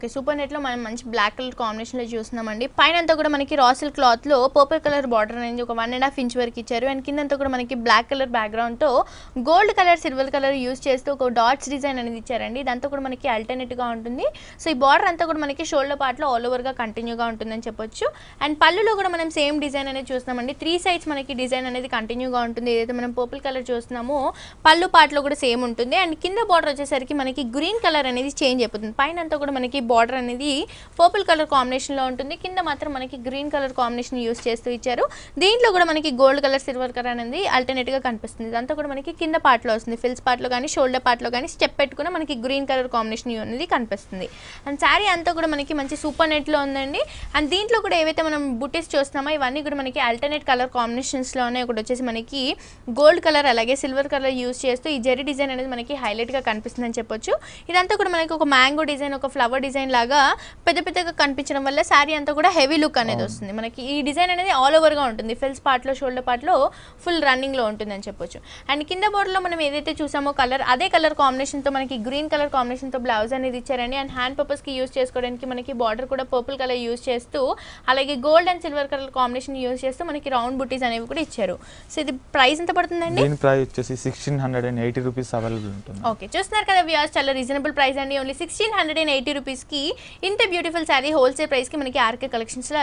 Okay. Super నెట్‌లో మనం మంచి బ్లాక్ కలర్ కాంబినేషన్‌లో చూస్తున్నామండి. పైనంతా కూడా మనకి రా సిల్క్ క్లాత్‌లో పర్పుల్ కలర్ బార్డర్ అనేది ఒక 1.5 ఇంచ్ వరకు ఇచ్చారు. అండ్ కిందంతా కూడా మనకి బ్లాక్ కలర్ బ్యాక్‌గ్రౌండ్‌తో gold colour, silver colour use చేస్తూ ఒక డాట్స్ డిజైన్ అనేది ఇచ్చారండి. ఇదంతా కూడా మనకి ఆల్టర్నేట్‌గా ఉంటుంది. సో ఈ బార్డర్ అంతా కూడా మనకి షోల్డర్ పార్ట్‌లో ఆల్ ఓవర్‌గా కంటిన్యూగా ఉంటుందని చెప్పొచ్చు. అండ్ పళ్ళులో కూడా మనం సేమ్ డిజైన్ అనేది చూస్తున్నామండి. 3 సైడ్స్ మనకి డిజైన్ అనేది కంటిన్యూగా ఉంటుంది. ఏదైతే మనం పర్పుల్ కలర్ చూస్తున్నామో పళ్ళు పార్ట్‌లో కూడా సేమ్ ఉంటుంది. అండ్ కింద బార్డర్ వచ్చేసరికి మనకి గ్రీన్ కలర్ అనేది చేంజ్ అయిపోతుంది. పైనంతా కూడా మనకి బార్డర్ అనేది పర్పుల్ కలర్ కాంబినేషన్‌లో ఉంటుంది. కింద మాత్రం మనకి గ్రీన్ కలర్ కాంబినేషన్ యూజ్ చేస్తూ ఇచ్చారు. దీంట్లో కూడా మనకి గోల్డ్ కలర్, సిల్వర్ కలర్ అనేది ఆల్టర్నేట్‌గా కనిపిస్తుంది. ఇదంతా కూడా మనకి కింద పార్ట్‌లో వస్తుంది. ఫిల్స్ పార్ట్‌లో కానీ, షోల్డర్ పార్ట్‌లో కానీ స్టెప్ పెట్టుకున్న మనకి గ్రీన్ కలర్ కాంబినేషన్ అనేది కనిపిస్తుంది. అండ్ శారీ అంతా కూడా మనకి మంచి సూపర్ నెట్‌లో ఉందండి. అండ్ దీంట్లో కూడా ఏవైతే మనం బుటీస్ చూస్తున్నామో ఇవన్నీ కూడా మనకి ఆల్టర్నేట్ కలర్ కాంబినేషన్స్‌లో ఉన్నాయి. ఒకటి వచ్చేసి మనకి గోల్డ్ కలర్ అలాగే సిల్వర్ కలర్ యూజ్ చేస్తూ ఈ జరీ డిజైన్ అనేది మనకి హైలైట్‌గా కనిపిస్తుందని చెప్పొచ్చు. ఇదంతా కూడా మనకి ఒక మ్యాంగో డిజైన్, ఒక ఫ్లవర్ డిజైన్ లాగా పెద్ద పెద్దగా కనిపించడం వల్ల శారీ అంతా కూడా హెవీ లుక్ అనేది వస్తుంది. మనకి ఈ డిజైన్ అనేది ఆల్ ఓవర్‌గా ఉంటుంది. ఫిల్స్ పార్ట్‌లో, షోల్డర్ పార్ట్‌లో ఫుల్ రన్నింగ్‌లో ఉంటుందని చెప్పొచ్చు. అండ్ కింద బోర్డర్‌లో మనం ఏదైతే చూసామో కలర్, అదే కలర్ కాంబినేషన్‌తో మనకి గ్రీన్ కలర్ కాంబినేషన్‌తో బ్లౌజ్ అనేది ఇచ్చారండి. అండ్ హ్యాండ్ పర్పస్‌కి యూజ్ చేసుకోవడానికి మనకి బార్డర్ కూడా పర్పుల్ కలర్ యూజ్ చేస్తూ అలాగే gold and silver colour combination use చేస్తూ మనకి రౌండ్ బుటీస్ అనేవి కూడా ఇచ్చారు. సో ఇది ప్రైస్ ఎంత పడుతుందండి? దీని ప్రైస్ వచ్చేసి 1680 రూపీస్ అవైలబుల్ ఉంటుంది. ఓకే, చూస్తున్నారు కదా వ్యూయర్స్, చాలా రీజనబుల్ ప్రైస్ అండి. ఓన్లీ 1680 రూపీస్కి ఇంత బ్యూటిఫుల్ శారీ హోల్సేల్ ప్రైస్కి మనకి ఆర్కే కలెక్షన్స్లో